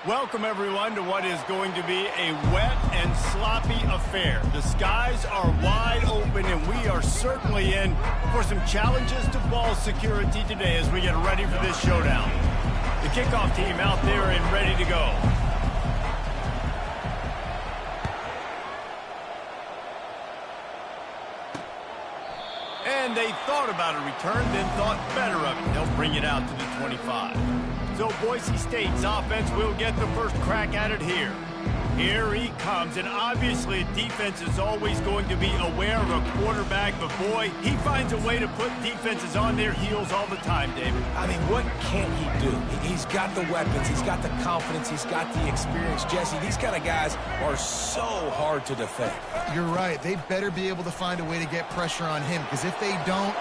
Welcome, everyone, to what is going to be a wet and sloppy affair. The skies are wide open, and we are certainly in for some challenges to ball security today as we get ready for this showdown. The kickoff team out there and ready to go. And they thought about a return, then thought better of it. They'll bring it out to the 25. So Boise State's offense will get the first crack at it here. Here he comes, and obviously defense is always going to be aware of a quarterback, but boy, he finds a way to put defenses on their heels all the time, David. I mean, what can't he do? He's got the weapons, he's got the confidence, he's got the experience. Jesse, these kind of guys are so hard to defend. You're right. They better be able to find a way to get pressure on him, because if they don't...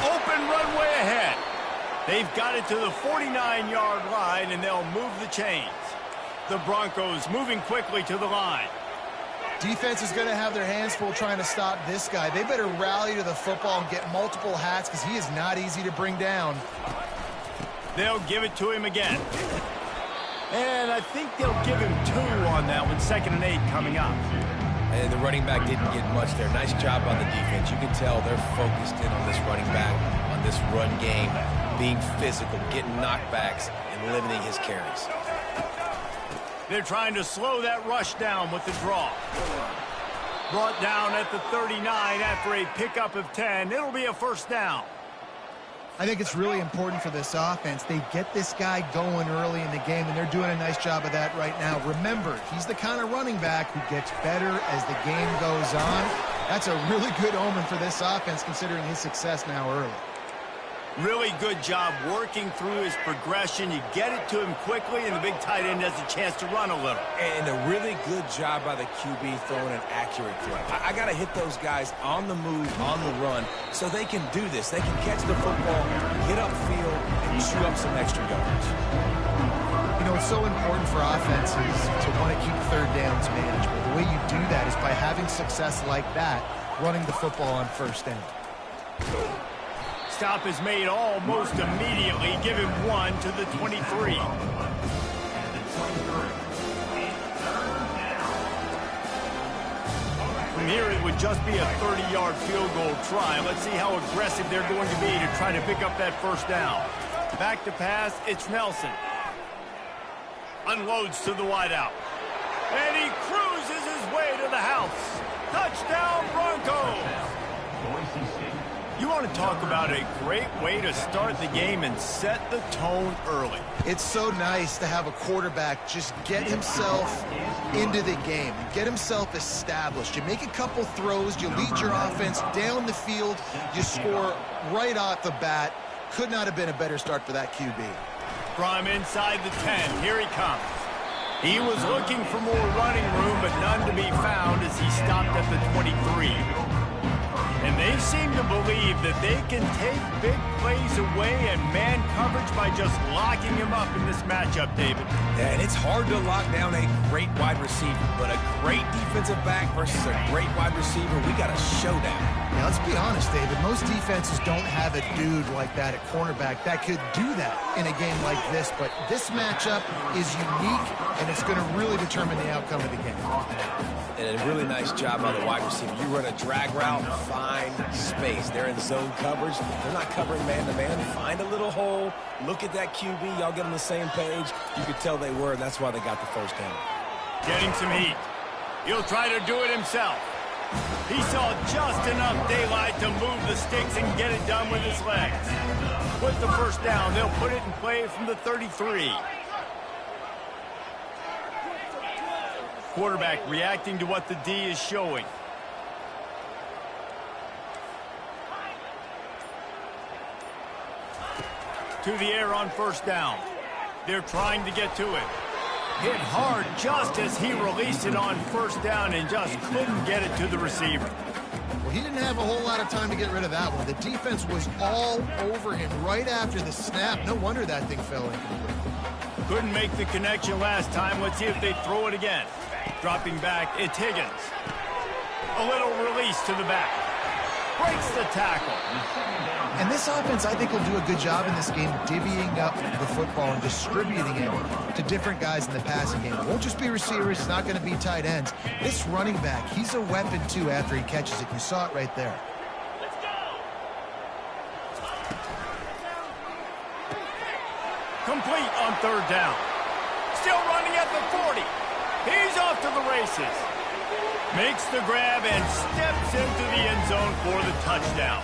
Open runway ahead. They've got it to the 49-yard line, and they'll move the chains. The Broncos moving quickly to the line. Defense is going to have their hands full trying to stop this guy. They better rally to the football and get multiple hats because he is not easy to bring down. They'll give it to him again. And I think they'll give him 2 on that one. 2nd and 8 coming up. And the running back didn't get much there. Nice job on the defense. You can tell they're focused in on this running back, on this run game, being physical, getting knockbacks, and limiting his carries. They're trying to slow that rush down with the draw. Brought down at the 39 after a pickup of 10. It'll be a first down. I think it's really important for this offense. They get this guy going early in the game, and they're doing a nice job of that right now. Remember, he's the kind of running back who gets better as the game goes on. That's a really good omen for this offense, considering his success now early. Really good job working through his progression. You get it to him quickly, and the big tight end has a chance to run a little. And a really good job by the QB throwing an accurate throw. I got to hit those guys on the move, on the run, so they can do this. They can catch the football, get upfield, and chew up some extra yards. You know, it's so important for offenses to want to keep third downs manageable. The way you do that is by having success like that, running the football on first down. Stop is made almost immediately. Give him 1 to the 23. From here, it would just be a 30-yard field goal try. Let's see how aggressive they're going to be to try to pick up that first down. Back to pass, it's Nelson. Unloads to the wideout. And he cruises his way to the house. Touchdown, Broncos! You want to talk about a great way to start the game and set the tone early. It's so nice to have a quarterback just get himself into the game, get himself established. You make a couple throws, you lead your offense down the field, you score right off the bat. Could not have been a better start for that QB. From inside the 10, here he comes. He was looking for more running room, but none to be found as he stopped at the 23. And they seem to believe that they can take big plays away and man coverage by just locking him up in this matchup, David. Yeah, and it's hard to lock down a great wide receiver, but a great defensive back versus a great wide receiver, we got a showdown. Now, let's be honest, David. Most defenses don't have a dude like that at cornerback that could do that in a game like this, but this matchup is unique, and it's going to really determine the outcome of the game. And a really nice job by the wide receiver. You run a drag route, find space. They're in zone coverage. They're not covering man-to-man. Find a little hole. Look at that QB. Y'all get on the same page. You could tell they were, and that's why they got the first down. Getting some heat. He'll try to do it himself. He saw just enough daylight to move the sticks and get it done with his legs. With the first down, they'll put it in play from the 33. Quarterback reacting to what the D is showing. To the air on first down. They're trying to get to it. Hit hard just as he released it on first down and just couldn't get it to the receiver. Well, he didn't have a whole lot of time to get rid of that one. The defense was all over him right after the snap. No wonder that thing fell incomplete. Couldn't make the connection last time. Let's see if they throw it again. Dropping back, it's Higgins. A little release to the back. breaks the tackle. And this offense, I think, will do a good job in this game divvying up the football and distributing it to different guys in the passing game. It won't just be receivers. It's not going to be tight ends. This running back, he's a weapon, too, after he catches it. You saw it right there. Complete on third down. Still running at the 40. He's off to the races. Makes the grab and steps into the end zone for the touchdown.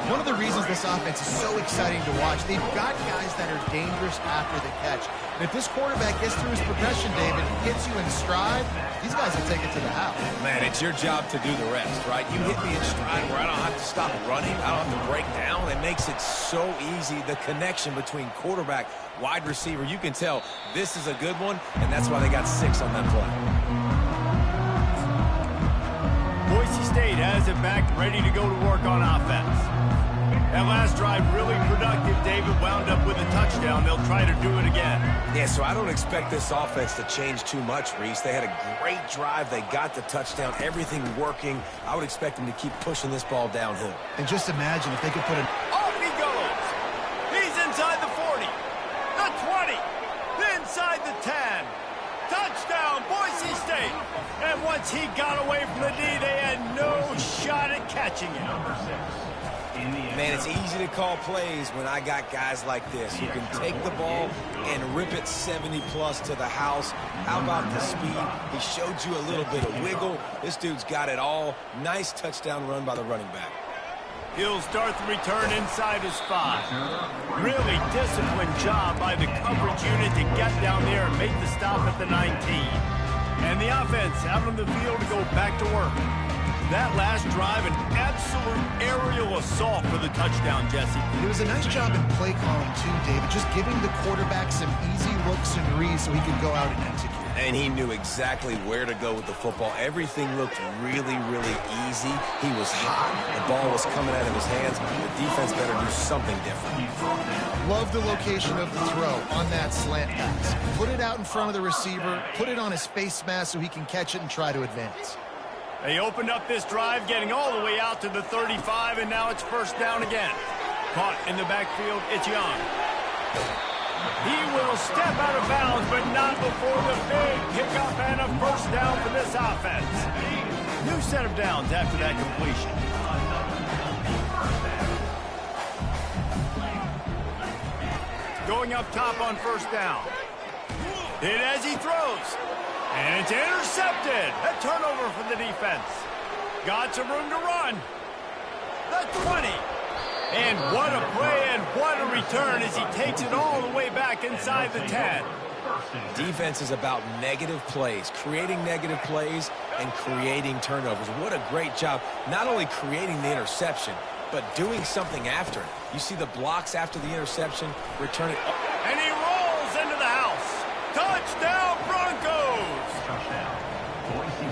One of the reasons this offense is so exciting to watch, they've got guys that are dangerous after the catch. And if this quarterback gets through his progression, David, hits you in stride, these guys will take it to the house. Man, it's your job to do the rest, right? You hit me in stride where I don't have to stop running. I don't have to break down. It makes it so easy, the connection between quarterback, wide receiver. You can tell this is a good one, and that's why they got 6 on that play. Boise State has it back, ready to go to work on offense. That last drive really productive. David wound up with a touchdown. They'll try to do it again. Yeah, so I don't expect this offense to change too much, Reese. They had a great drive. They got the touchdown. Everything working. I would expect them to keep pushing this ball downhill. And just imagine if they could put an... Off he goes. He's inside the 40, the 20, inside the 10. Touchdown, Boise State. And once he got away from the D, they had no shot at catching him. Man, it's easy to call plays when I got guys like this who can take the ball and rip it 70-plus to the house. How about the speed? He showed you a little bit of wiggle. This dude's got it all. Nice touchdown run by the running back. He'll start the return inside his 5. Really disciplined job by the coverage unit to get down there and make the stop at the 19. And the offense out on the field to go back to work. That last drive, an absolute aerial assault for the touchdown, Jesse. It was a nice job in play calling, too, David, just giving the quarterback some easy looks and reads so he could go out and execute. And he knew exactly where to go with the football. Everything looked really, really easy. He was hot. The ball was coming out of his hands. The defense better do something different. Love the location of the throw on that slant pass. Put it out in front of the receiver, put it on his face mask so he can catch it and try to advance. They opened up this drive, getting all the way out to the 35, and now it's first down again. Caught in the backfield, it's Young. He will step out of bounds, but not before the big kickoff and a first down for this offense. New set of downs after that completion. Going up top on first down. Hit as he throws. And it's intercepted. A turnover for the defense. Got some room to run. The 20. And what a play and what a return as he takes it all the way back inside the 10. Defense is about negative plays, creating negative plays and creating turnovers. What a great job, not only creating the interception, but doing something after it. You see the blocks after the interception, return it. And he rolls into the house. Touchdown, Broncos!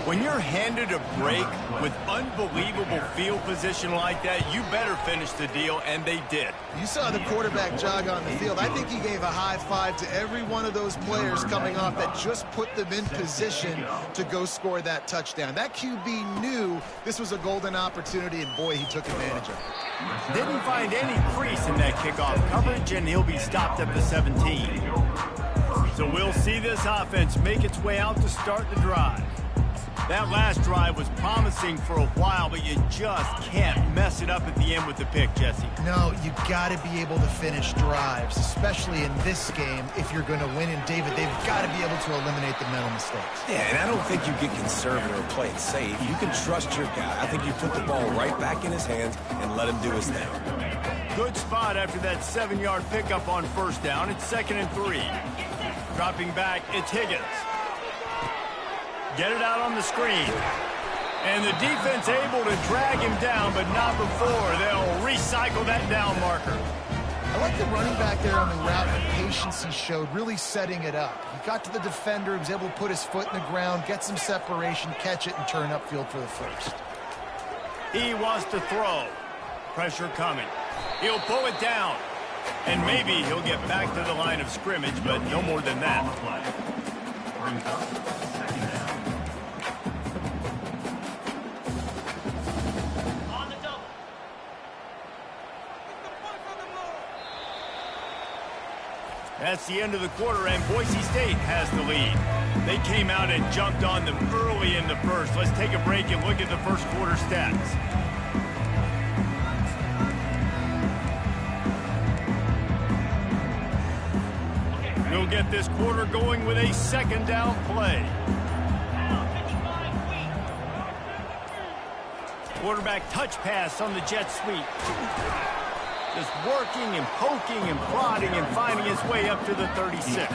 When you're handed a break with unbelievable field position like that, you better finish the deal, and they did. You saw the quarterback jog on the field. I think he gave a high five to every one of those players coming off that just put them in position to go score that touchdown. That QB knew this was a golden opportunity, and boy, he took advantage of it. Didn't find any crease in that kickoff coverage, and he'll be stopped at the 17. So we'll see this offense make its way out to start the drive. That last drive was promising for a while, but you just can't mess it up at the end with the pick, Jesse. No, you got to be able to finish drives, especially in this game if you're going to win. And, David, they've got to be able to eliminate the mental mistakes. Yeah, and I don't think you get conservative or play it safe. You can trust your guy. I think you put the ball right back in his hands and let him do his thing. Good spot after that 7-yard pickup on first down. It's 2nd and 3. Dropping back, it's Higgins. Get it out on the screen. And the defense able to drag him down, but not before they'll recycle that down marker. I like the running back there on the route, the patience he showed, really setting it up. He got to the defender, he was able to put his foot in the ground, get some separation, catch it, and turn upfield for the first. He wants to throw. Pressure coming. He'll pull it down. And maybe he'll get back to the line of scrimmage, but no more than that. That's the end of the quarter, and Boise State has the lead. They came out and jumped on them early in the first. Let's take a break and look at the first quarter stats. We'll get this quarter going with a second down play. Quarterback touch pass on the jet sweep. Just working and poking and prodding and finding his way up to the 36.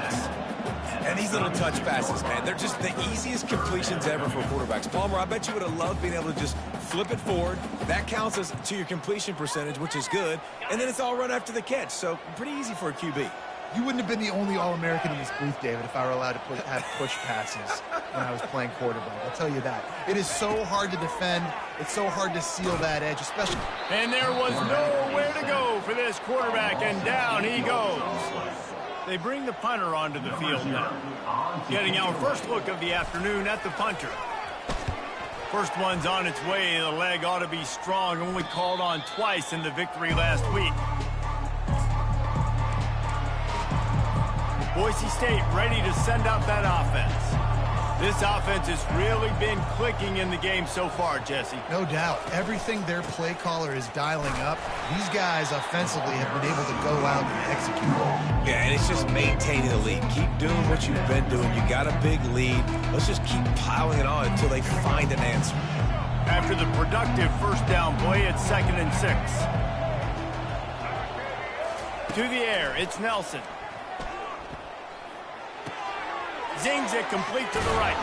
And these little touch passes, man, they're just the easiest completions ever for quarterbacks. Palmer, I bet you would have loved being able to just flip it forward. That counts as to your completion percentage, which is good. And then it's all run after the catch, so pretty easy for a QB. You wouldn't have been the only All-American in this booth, David, if I were allowed to have push passes when I was playing quarterback. I'll tell you that. It is so hard to defend. It's so hard to seal that edge, especially. And there was nowhere to go for this quarterback, and down he goes. They bring the punter onto the field now. Getting our first look of the afternoon at the punter. First one's on its way. The leg ought to be strong. Only called on twice in the victory last week. Boise State ready to send out that offense. This offense has really been clicking in the game so far, Jesse. No doubt. Everything their play caller is dialing up, these guys offensively have been able to go out and execute. Yeah, and it's just maintaining the lead. Keep doing what you've been doing. You got a big lead. Let's just keep piling it on until they find an answer. After the productive first down play, it's 2nd and 6. To the air, it's Nelson. Zings it complete to the right.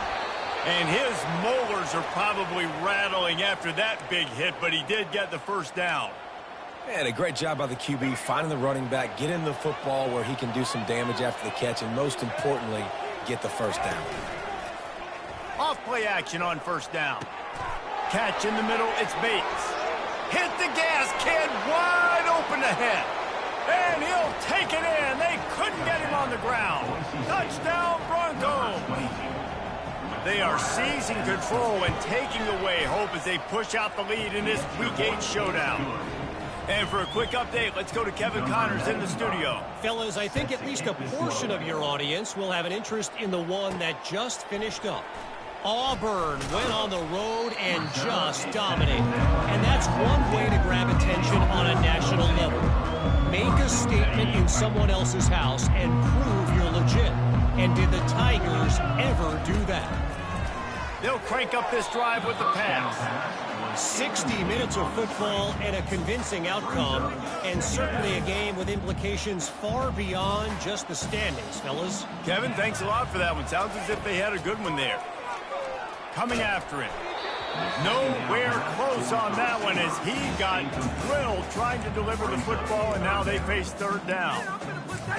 And his molars are probably rattling after that big hit, but he did get the first down. And a great job by the QB finding the running back, getting the football where he can do some damage after the catch, and most importantly, get the first down. Off play action on first down. Catch in the middle, it's Bates. Hit the gas, kid, wide open ahead. And he'll take it in. They couldn't get him on the ground. Touchdown, Broncos. They are seizing control and taking away hope as they push out the lead in this Week 8 showdown. And for a quick update, let's go to Kevin Connors in the studio. Fellas, I think at least a portion of your audience will have an interest in the one that just finished up. Auburn went on the road and just dominated. And that's one way to grab attention on a national level. Make a statement in someone else's house and prove you're legit. And did the Tigers ever do that? They'll crank up this drive with the pass. 60 minutes of football and a convincing outcome, and certainly a game with implications far beyond just the standings, fellas. Kevin, thanks a lot for that one. Sounds as if they had a good one there. Coming after it. Nowhere close on that one as he got drilled trying to deliver the football, and now they face third down.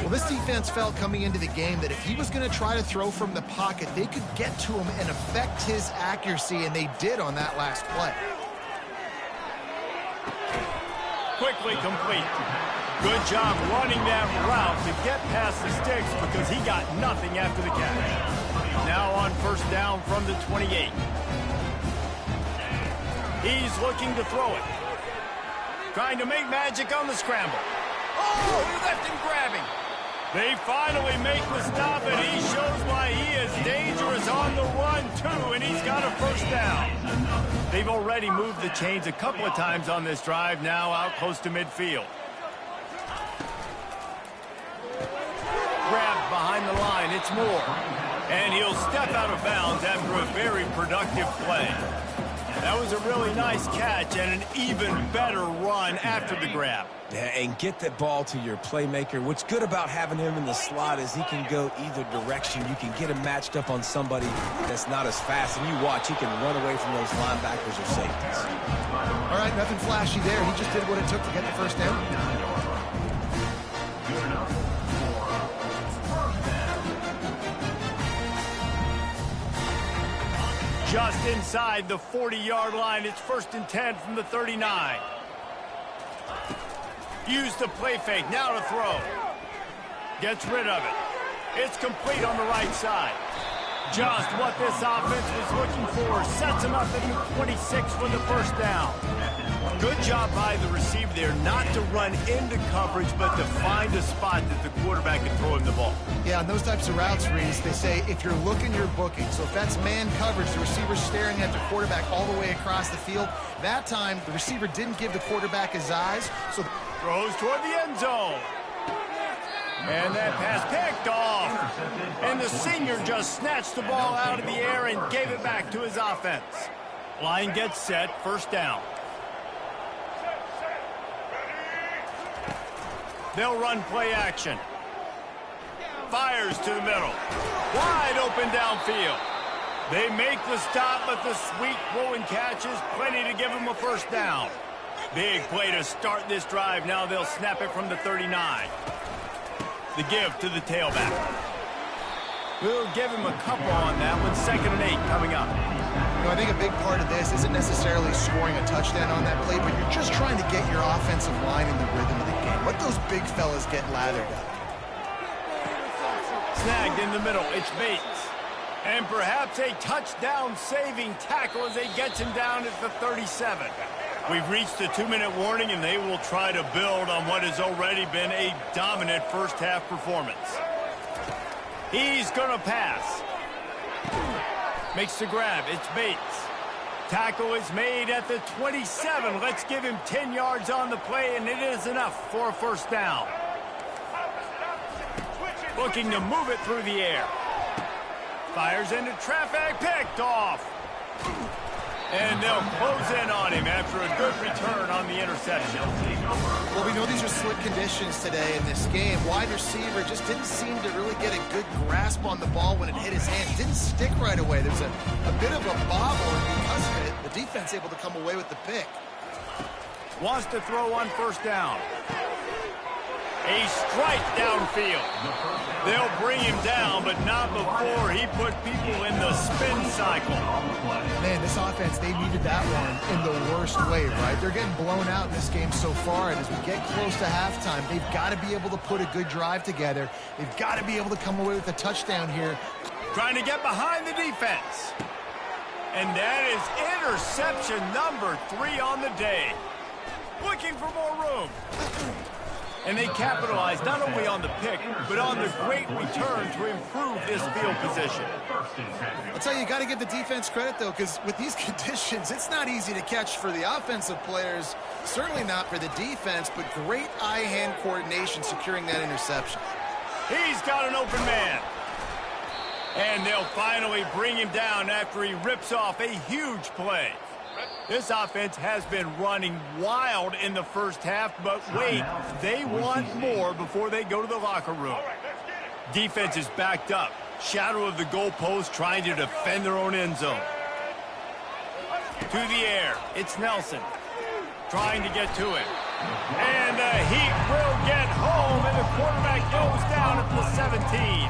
Well, this defense felt coming into the game that if he was going to try to throw from the pocket, they could get to him and affect his accuracy, and they did on that last play. Quickly complete. Good job running that route to get past the sticks because he got nothing after the catch. Now on first down from the 28. He's looking to throw it. Trying to make magic on the scramble. Oh, he left him grabbing. They finally make the stop, and he shows why he is dangerous on the run, too, and he's got a first down. They've already moved the chains a couple of times on this drive, now out close to midfield. Grabbed behind the line, it's Moore. And he'll step out of bounds after a very productive play. That was a really nice catch and an even better run after the grab. Yeah, and get that ball to your playmaker. What's good about having him in the slot is he can go either direction. You can get him matched up on somebody that's not as fast, and you watch, he can run away from those linebackers or safeties. All right, nothing flashy there. He just did what it took to get the first down. Just inside the 40-yard line. It's 1st and 10 from the 39. Use the play fake. Now to throw. Gets rid of it. It's complete on the right side. Just what this offense was looking for. Sets him up at the 26 for the first down. Good job by the receiver there not to run into coverage, but to find a spot that the quarterback can throw him the ball. Yeah, on those types of routes, Reese, they say if you're looking, you're booking. So if that's man coverage, the receiver's staring at the quarterback all the way across the field. That time, the receiver didn't give the quarterback his eyes. So throws toward the end zone. And that pass picked off. And the senior just snatched the ball out of the air and gave it back to his offense. Line gets set, first down. They'll run play action. Fires to the middle. Wide open downfield. They make the stop, but the sweet throwing catch is plenty to give them a first down. Big play to start this drive. Now they'll snap it from the 39. The give to the tailback. We'll give him a couple on that one. 2nd and 8 coming up. You know, I think a big part of this isn't necessarily scoring a touchdown on that play, but you're just trying to get your offensive line in the rhythm of the game. Let those big fellas get lathered up. Snagged in the middle. It's Bates. And perhaps a touchdown-saving tackle as he gets him down at the 37. We've reached the 2-minute warning, and they will try to build on what has already been a dominant first-half performance. He's going to pass. Makes the grab. It's Bates. Tackle is made at the 27. Let's give him 10 yards on the play, and it is enough for a first down. Looking to move it through the air. Fires into traffic. Picked off. And they'll close in on him after a good return on the interception. Well, we know these are slick conditions today in this game. Wide receiver just didn't seem to really get a good grasp on the ball when it hit his hand. Didn't stick right away. There's a bit of a bobble, and because of it, the defense able to come away with the pick. Wants to throw on first down. A strike downfield. They'll bring him down, but not before he put people in the spin cycle. Man, this offense, they needed that one in the worst way, right? They're getting blown out in this game so far, and as we get close to halftime, they've got to be able to put a good drive together. They've got to be able to come away with a touchdown here. Trying to get behind the defense. And that is interception number 3 on the day. Looking for more room. And they capitalized not only on the pick, but on the great return to improve this field position. I'll tell you, you got to give the defense credit, though, because with these conditions, it's not easy to catch for the offensive players, certainly not for the defense, but great eye-hand coordination securing that interception. He's got an open man. And they'll finally bring him down after he rips off a huge play. This offense has been running wild in the first half, but wait, they want more before they go to the locker room. Defense is backed up. Shadow of the goalpost trying to defend their own end zone. To the air, it's Nelson. Trying to get to it. And the Heat will get home, and the quarterback goes down at the 17.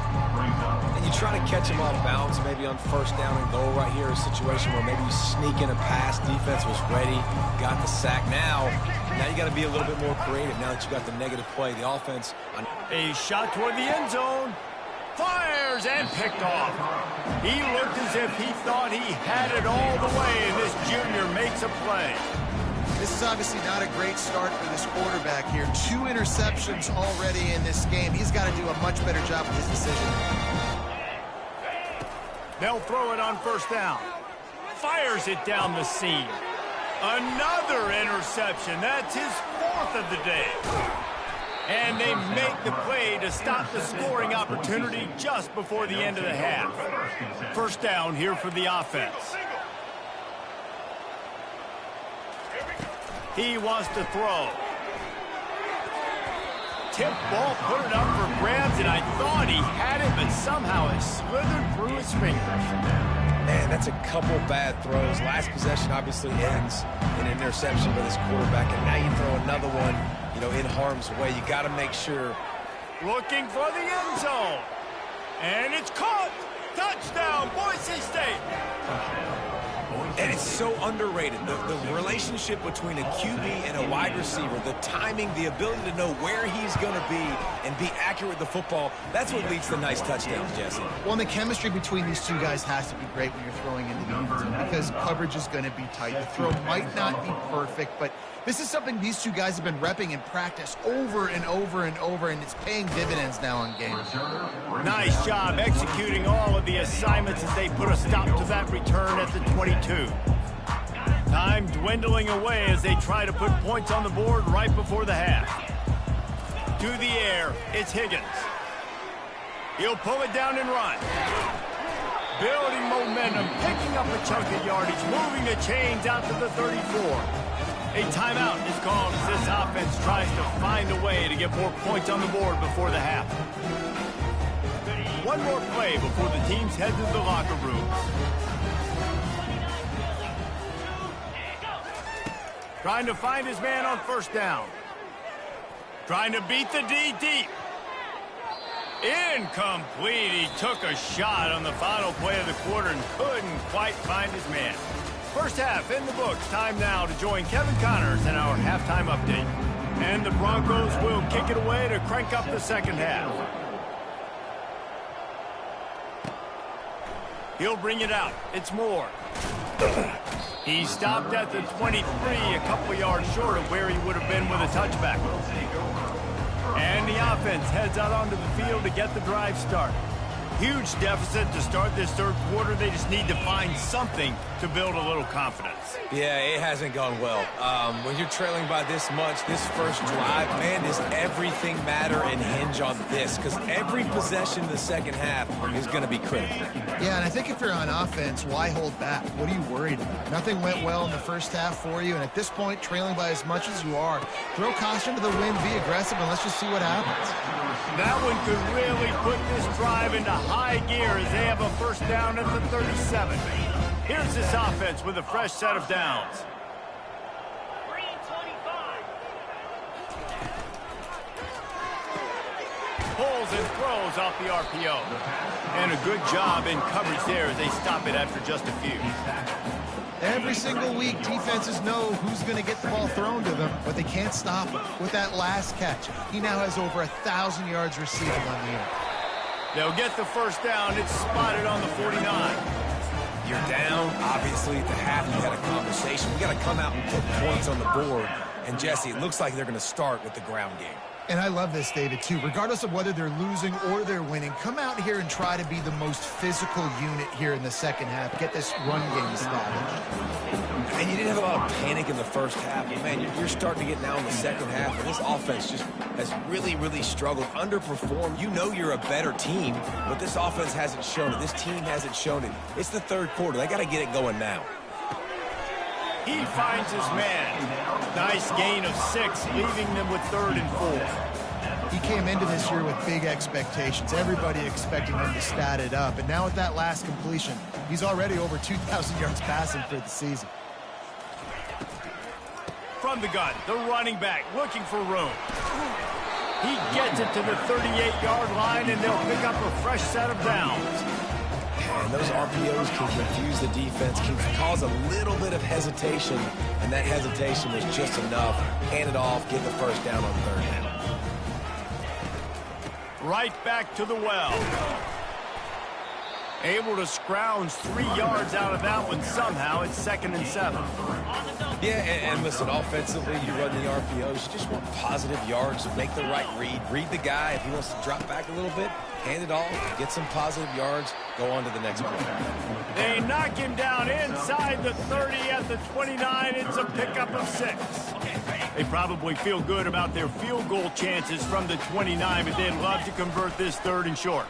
And you try to catch him off bounds, maybe on first down and goal right here, a situation where maybe you sneak in a pass, defense was ready, got the sack. Now you got to be a little bit more creative now that you got the negative play. The offense. A shot toward the end zone. Fires and picked off. He looked as if he thought he had it all the way, and this junior makes a play. This is obviously not a great start for this quarterback here. 2 interceptions already in this game. He's got to do a much better job with his decision. They'll throw it on first down. Fires it down the seam. Another interception. That's his 4th of the day. And they make the play to stop the scoring opportunity just before the end of the half. First down here for the offense. He wants to throw. Tip ball, put it up for grabs, and I thought he had it, but somehow it slithered through his fingers. Man, that's a couple bad throws. Last possession obviously ends in an interception by this quarterback, and now you throw another one, in harm's way. You got to make sure. Looking for the end zone. And it's caught. Touchdown, Boise State. And it's so underrated. The relationship between a QB and a wide receiver, the timing, the ability to know where he's going to be and be accurate with the football, that's what leads to nice touchdowns, Jesse. Well, and the chemistry between these two guys has to be great when you're throwing into the end zone because coverage is going to be tight. The throw might not be perfect, but this is something these two guys have been repping in practice over and over and over, and it's paying dividends now on games. Nice job executing all of the assignments as they put a stop to that return at the 22. Time dwindling away as they try to put points on the board right before the half. To the air, it's Higgins. He'll pull it down and run. Building momentum, picking up a chunk of yardage, moving the chains out to the 34. A timeout is called as this offense tries to find a way to get more points on the board before the half. One more play before the teams head to the locker rooms. Trying to find his man on first down. Trying to beat the D deep. Incomplete. He took a shot on the final play of the quarter and couldn't quite find his man. First half in the books. Time now to join Kevin Connors in our halftime update. And the Broncos will kick it away to crank up the second half. He'll bring it out. It's Moore. He stopped at the 23, a couple yards short of where he would have been with a touchback. And the offense heads out onto the field to get the drive started. Huge deficit to start this third quarter. They just need to find something to build a little confidence. Yeah, it hasn't gone well. When you're trailing by this much, this first drive, man, does everything matter and hinge on this? Because every possession in the second half is going to be critical. Yeah, and I think if you're on offense, why hold back? What are you worried about? Nothing went well in the first half for you, and at this point, trailing by as much as you are, throw caution to the wind, be aggressive, and let's just see what happens. That one could really put this drive into high gear as they have a first down at the 37. Here's this offense with a fresh set of downs. Pulls and throws off the RPO. And a good job in coverage there as they stop it after just a few. Every single week, defenses know who's going to get the ball thrown to them, but they can't stop him. With that last catch, he now has over 1,000 yards receiving on the year. They'll get the first down. It's spotted on the 49. You're down. Obviously, at the half, you had a conversation. We got to come out and put points on the board. And, Jesse, it looks like they're going to start with the ground game. And I love this, David, too. Regardless of whether they're losing or they're winning, come out here and try to be the most physical unit here in the second half. Get this run game established. And you didn't have a lot of panic in the first half. But, man, you're starting to get now in the second half. And this offense just has really, really struggled, underperformed. You know you're a better team, but this offense hasn't shown it. This team hasn't shown it. It's the third quarter. They got to get it going now. He finds his man. Nice gain of 6, leaving them with 3rd and 4. He came into this year with big expectations. Everybody expecting him to stat it up. And now with that last completion, he's already over 2,000 yards passing for the season. From the gun, the running back looking for room. He gets it to the 38-yard line, and they'll pick up a fresh set of downs. And those RPOs can confuse the defense, can cause a little bit of hesitation, and that hesitation was just enough. Hand it off, get the first down on third down. Right back to the well. Able to scrounge 3 yards out of that one somehow. It's 2nd and 7. Yeah, and listen, offensively, you run the RPOs. You just want positive yards. Make the right read. Read the guy. If he wants to drop back a little bit, hand it off, get some positive yards, go on to the next play. They knock him down inside the 30 at the 29. It's a pickup of 6. They probably feel good about their field goal chances from the 29, but they'd love to convert this 3rd and short.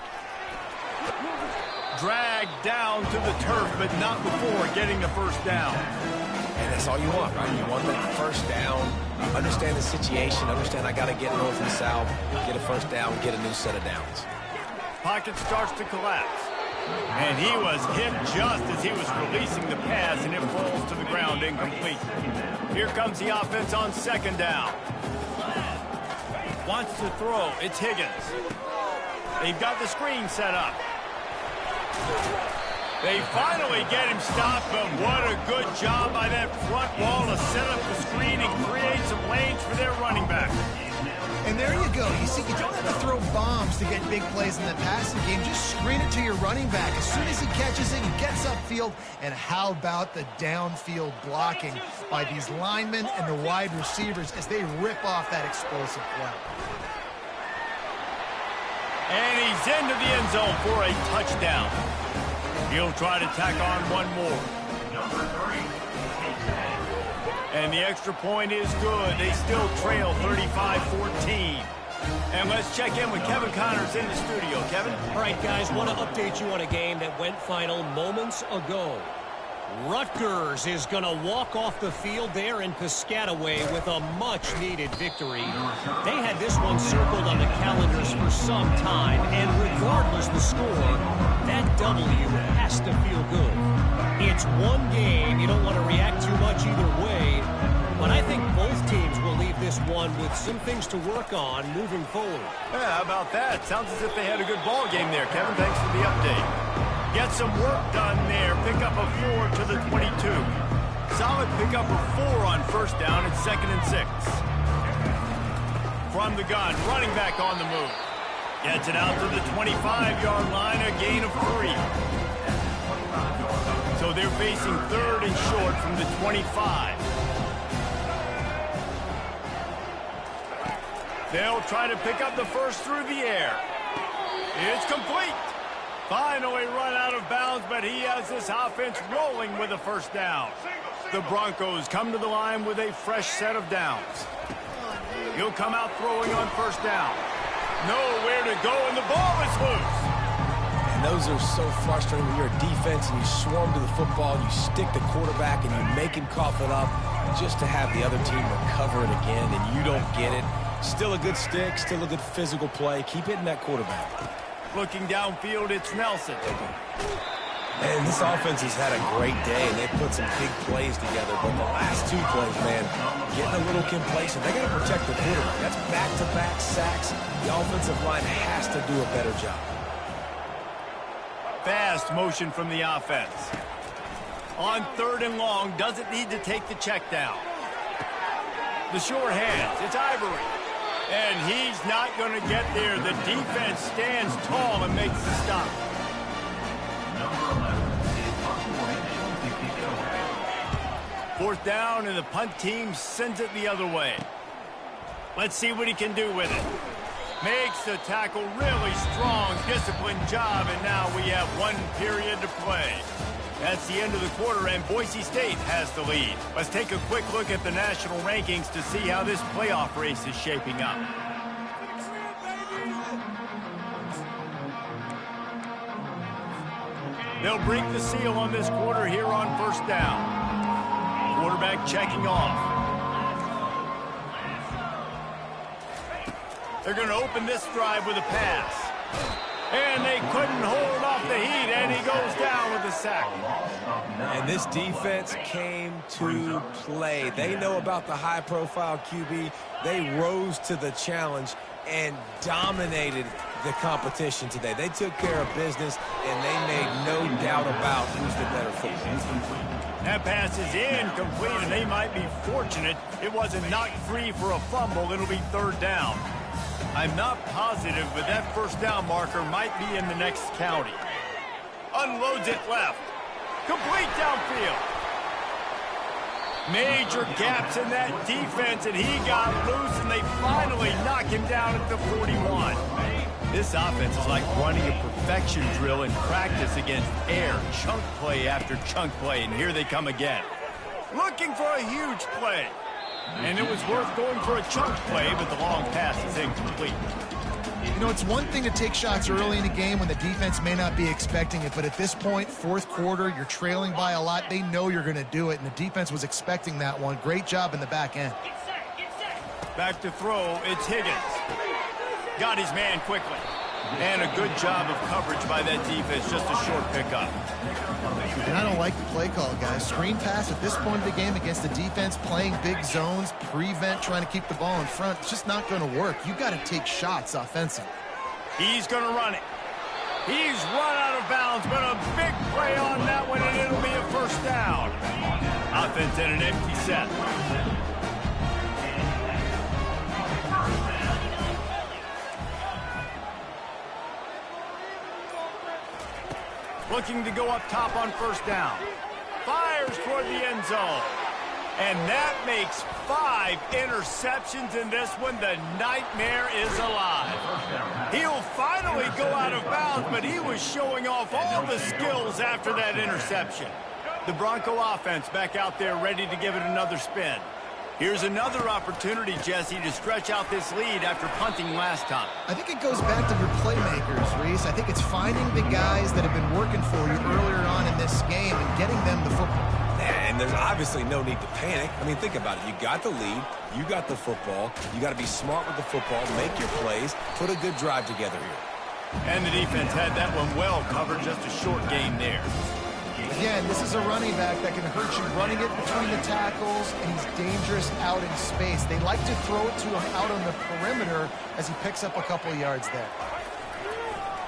Dragged down to the turf, but not before getting the first down. And that's all you want, right? You want that first down, understand the situation, understand I got to get north and south, get a first down, get a new set of downs. Pocket starts to collapse. And he was hit just as he was releasing the pass, and it falls to the ground incomplete. Here comes the offense on 2nd down. Wants to throw. It's Higgins. They've got the screen set up. They finally get him stopped, but what a good job by that front wall to set up the screen and create some lanes for their running back. And there you go. You see, you don't have to throw bombs to get big plays in the passing game. Just screen it to your running back. As soon as he catches it, he gets upfield. And how about the downfield blocking by these linemen and the wide receivers as they rip off that explosive play. And he's into the end zone for a touchdown. He'll try to tack on one more. And the extra point is good. They still trail 35-14. And let's check in with Kevin Connors in the studio. Kevin? All right, guys, want to update you on a game that went final moments ago. Rutgers is going to walk off the field there in Piscataway with a much-needed victory. They had this one circled on the calendars for some time, and regardless the score, that W has to feel good. It's one game. You don't want to react too much either way, but I think both teams will leave this one with some things to work on moving forward. Yeah, how about that? Sounds as if they had a good ball game there, Kevin. Thanks for the update. Get some work done there. Pick up a 4 to the 22. Solid pick up of 4 on first down. It's 2nd and 6. From the gun, running back on the move. Gets it out to the 25-yard line, a gain of 3. So they're facing 3rd and short from the 25. They'll try to pick up the first through the air. It's complete. Finally run out of bounds, but he has this offense rolling with a first down. The Broncos come to the line with a fresh set of downs. He'll come out throwing on first down. Nowhere to go, and the ball is loose. And those are so frustrating when you're a defense and you swarm to the football, you stick the quarterback, and you make him cough it up just to have the other team recover it again, and you don't get it. Still a good stick, still a good physical play. Keep hitting that quarterback. Looking downfield, it's Nelson. And this offense has had a great day, and they've put some big plays together. But the last 2 plays, man, getting a little complacent. They got to protect the quarterback. That's back-to-back sacks. The offensive line has to do a better job. Fast motion from the offense. On 3rd and long, doesn't need to take the check down. The sure hands, it's Ivory. And he's not going to get there. The defense stands tall and makes the stop. Fourth down, and the punt team sends it the other way. Let's see what he can do with it. Makes the tackle really strong, disciplined job, and now we have 1 period to play. That's the end of the quarter, and Boise State has the lead. Let's take a quick look at the national rankings to see how this playoff race is shaping up. They'll break the seal on this quarter here on first down. Quarterback checking off. They're going to open this drive with a pass. And they couldn't hold off the heat, and he goes down with a sack. And this defense came to play. They know about the high-profile QB. They rose to the challenge and dominated the competition today. They took care of business, and they made no doubt about who's the better football. That pass is incomplete, and they might be fortunate it wasn't knocked free for a fumble. It'll be 3rd down. I'm not positive, but that first down marker might be in the next county. Unloads it left. Complete downfield. Major gaps in that defense, and he got loose, and they finally knock him down at the 41. This offense is like running a perfection drill in practice against air, chunk play after chunk play, and here they come again. Looking for a huge play. And it was worth going for a chunk play, but the long pass is incomplete. You know, it's one thing to take shots early in the game when the defense may not be expecting it, but at this point, 4th quarter, you're trailing by a lot. They know you're going to do it, and the defense was expecting that one. Great job in the back end. Back to throw, it's Higgins. Got his man quickly. And a good job of coverage by that defense, just a short pickup. And I don't like the play call, guys. Screen pass at this point of the game against the defense, playing big zones, prevent, trying to keep the ball in front. It's just not going to work. You got to take shots offensively. He's going to run it. He's run out of bounds, but a big play on that one, and it'll be a first down. Offense in an empty set. Looking to go up top on first down. Fires toward the end zone. And that makes 5 interceptions in this one. The nightmare is alive. He'll finally go out of bounds, but he was showing off all the skills after that interception. The Bronco offense back out there ready to give it another spin. Here's another opportunity, Jesse, to stretch out this lead after punting last time. I think it goes back to your playmakers, Reese. I think it's finding the guys that have been working for you earlier on in this game and getting them the football. And there's obviously no need to panic. I mean, think about it. You got the lead. You got the football. You got to be smart with the football, make your plays, put a good drive together here. And the defense had that one well covered, just a short gain there. Again, this is a running back that can hurt you running it between the tackles, and he's dangerous out in space. They like to throw it to him out on the perimeter as he picks up a couple yards there.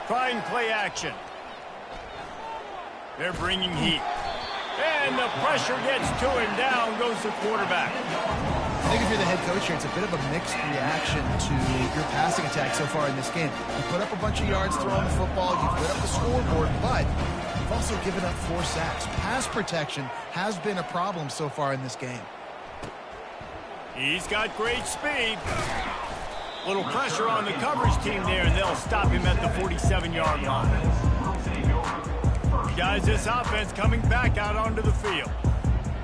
Trying play action. They're bringing heat. And the pressure gets to him. Down goes the quarterback. I think if you're the head coach here, it's a bit of a mixed reaction to your passing attack so far in this game. You put up a bunch of yards throwing the football, you've lit up the scoreboard, but you've also given up 4 sacks. Pass protection has been a problem so far in this game. He's got great speed. Little pressure on the coverage team there, and they'll stop him at the 47-yard line. Guys, this offense coming back out onto the field.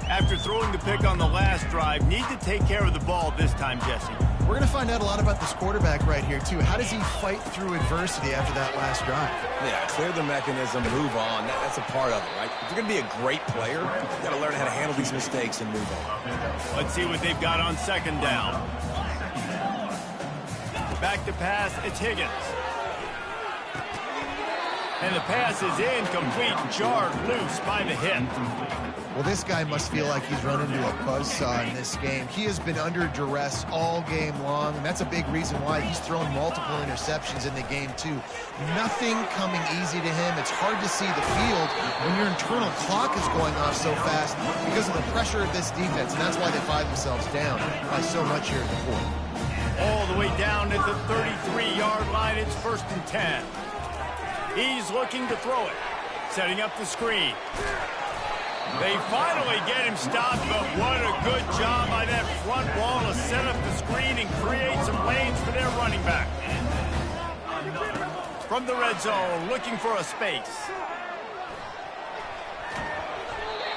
After throwing the pick on the last drive, need to take care of the ball this time, Jesse. We're going to find out a lot about this quarterback right here, too. How does he fight through adversity after that last drive? Yeah, clear the mechanism, move on. That's a part of it, right? If you're going to be a great player, you've got to learn how to handle these mistakes and move on. Let's see what they've got on second down. Back to pass, it's Higgins. And the pass is incomplete, jarred loose by the hip. Well, this guy must feel like he's run into a buzzsaw in this game. He has been under duress all game long, and that's a big reason why he's thrown multiple interceptions in the game, too. Nothing coming easy to him. It's hard to see the field when your internal clock is going off so fast because of the pressure of this defense, and that's why they find themselves down by so much here in the fourth. All the way down at the 33-yard line, it's 1st and 10. He's looking to throw it, setting up the screen. They finally get him stopped, but what a good job by that front wall to set up the screen and create some lanes for their running back. From the red zone, looking for a space.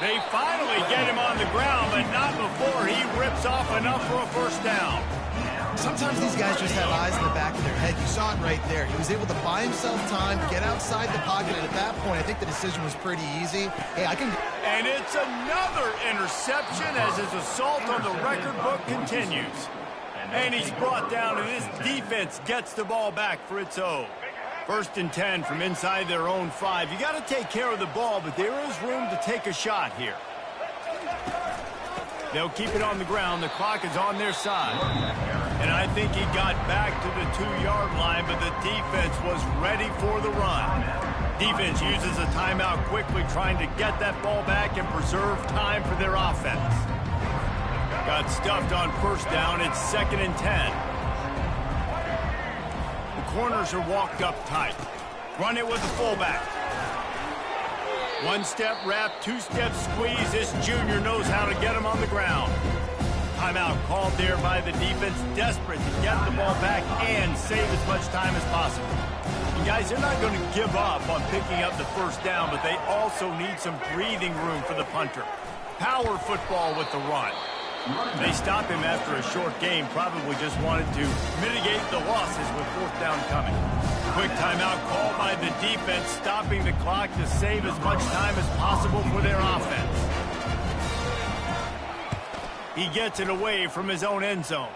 They finally get him on the ground, but not before he rips off enough for a first down. Sometimes these guys just have eyes in the back of their head. You saw it right there. He was able to buy himself time, get outside the pocket, and at that point, I think the decision was pretty easy. Hey, I can... And it's another interception as his assault on the record book continues. And he's brought down, and his defense gets the ball back for its own. 1st and 10 from inside their own 5. You got to take care of the ball, but there is room to take a shot here. They'll keep it on the ground. The clock is on their side. And I think he got back to the 2-yard line, but the defense was ready for the run. Defense uses a timeout quickly, trying to get that ball back and preserve time for their offense. Got stuffed on first down. It's 2nd and 10. The corners are walked up tight. Run it with the fullback. 1-step wrap, 2-step squeeze. This junior knows how to get him on the ground. Timeout called there by the defense, desperate to get the ball back and save as much time as possible. And guys, they're not going to give up on picking up the first down, but they also need some breathing room for the punter. Power football with the run. They stop him after a short game, probably just wanted to mitigate the losses with 4th down coming. Quick timeout called by the defense, stopping the clock to save as much time as possible for their offense. He gets it away from his own end zone.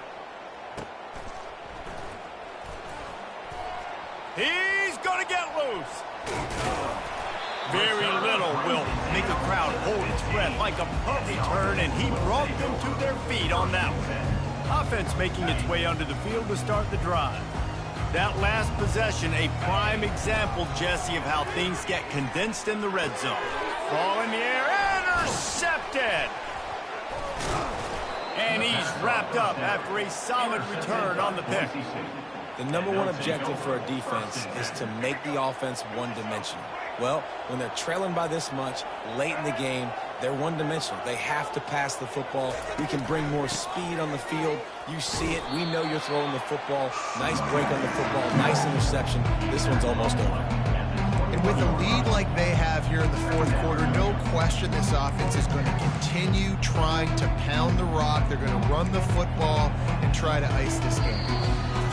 He's going to get loose. Very little will make a crowd hold its breath like a punt return, and he brought them to their feet on that one. Offense making its way onto the field to start the drive. That last possession, a prime example, Jesse, of how things get condensed in the red zone. Ball in the air, intercepted! And he's wrapped up after a solid return on the pick. The number one objective for a defense is to make the offense one-dimensional. Well, when they're trailing by this much late in the game, they're one-dimensional. They have to pass the football. We can bring more speed on the field. You see it. We know you're throwing the football. Nice break on the football. Nice interception. This one's almost over. And with a lead like they have here in the fourth quarter, no question this offense is going to continue trying to pound the rock. They're going to run the football and try to ice this game.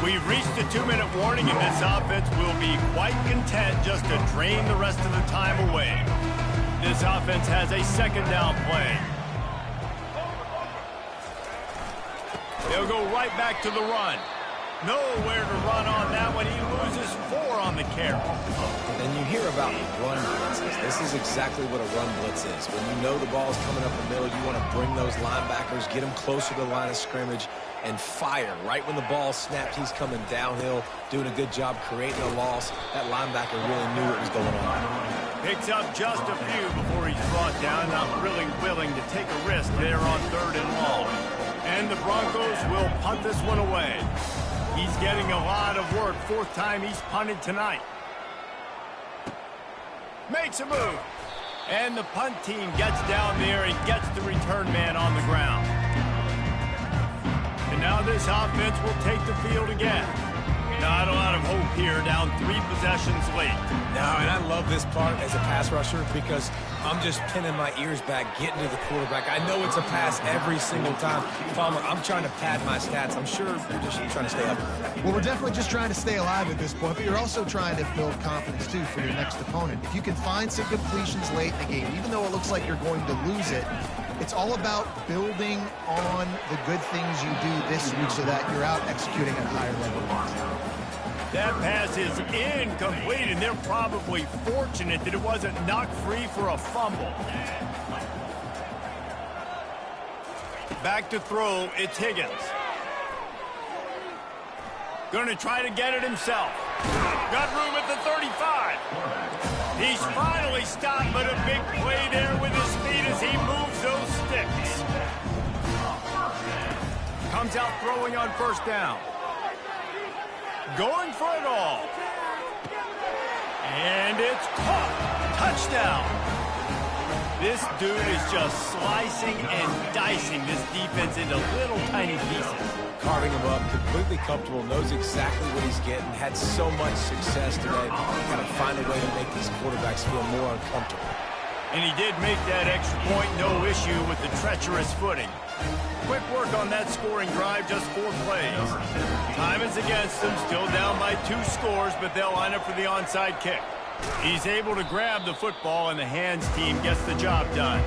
We've reached a 2-minute warning, and this offense will be quite content just to drain the rest of the time away. This offense has a second down play. They'll go right back to the run. Nowhere to run on that one. He loses 4 on the carry. And you hear about run blitzes. This is exactly what a run blitz is. When you know the ball is coming up the middle, you want to bring those linebackers, get them closer to the line of scrimmage, and fire. Right when the ball snapped, he's coming downhill, doing a good job creating a loss. That linebacker really knew what was going on. Picks up just a few before he's brought down. Not really willing to take a risk there on 3rd and long. And the Broncos will punt this one away. He's getting a lot of work. 4th time he's punted tonight. Makes a move. And the punt team gets down there and gets the return man on the ground. And now this offense will take the field again. Not a lot of hope here, down 3 possessions late. No, and I love this part as a pass rusher because I'm just pinning my ears back, getting to the quarterback. I know it's a pass every single time. Palmer, I'm trying to pad my stats. I'm sure you're just trying to stay up. Well, we're definitely just trying to stay alive at this point, but you're also trying to build confidence, too, for your next opponent. If you can find some completions late in the game, even though it looks like you're going to lose it, it's all about building on the good things you do this week so that you're out executing at higher level. That pass is incomplete, and they're probably fortunate that it wasn't knocked free for a fumble. Back to throw, it's Higgins. Going to try to get it himself. Got room at the 35. He's finally stopped, but a big play there with his speed as he moves those sticks. Comes out throwing on 1st down. Going for it all. And it's caught. Touchdown. This dude is just slicing and dicing this defense into little tiny pieces. Carving him up, completely comfortable, knows exactly what he's getting, had so much success today. Got to find a way to make these quarterbacks feel more uncomfortable. And he did make that extra point, no issue with the treacherous footing. Quick work on that scoring drive, just 4 plays. Time is against them, still down by 2 scores, but they'll line up for the onside kick. He's able to grab the football, and the hands team gets the job done.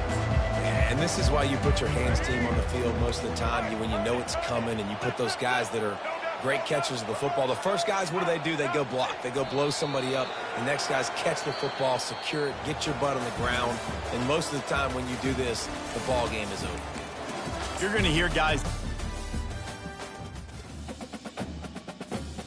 And this is why you put your hands team on the field most of the time, when you know it's coming, and you put those guys that are great catchers of the football. The first guys, what do? They go block. They go blow somebody up. The next guys catch the football, secure it, get your butt on the ground. And most of the time when you do this, the ball game is over. You're going to hear guys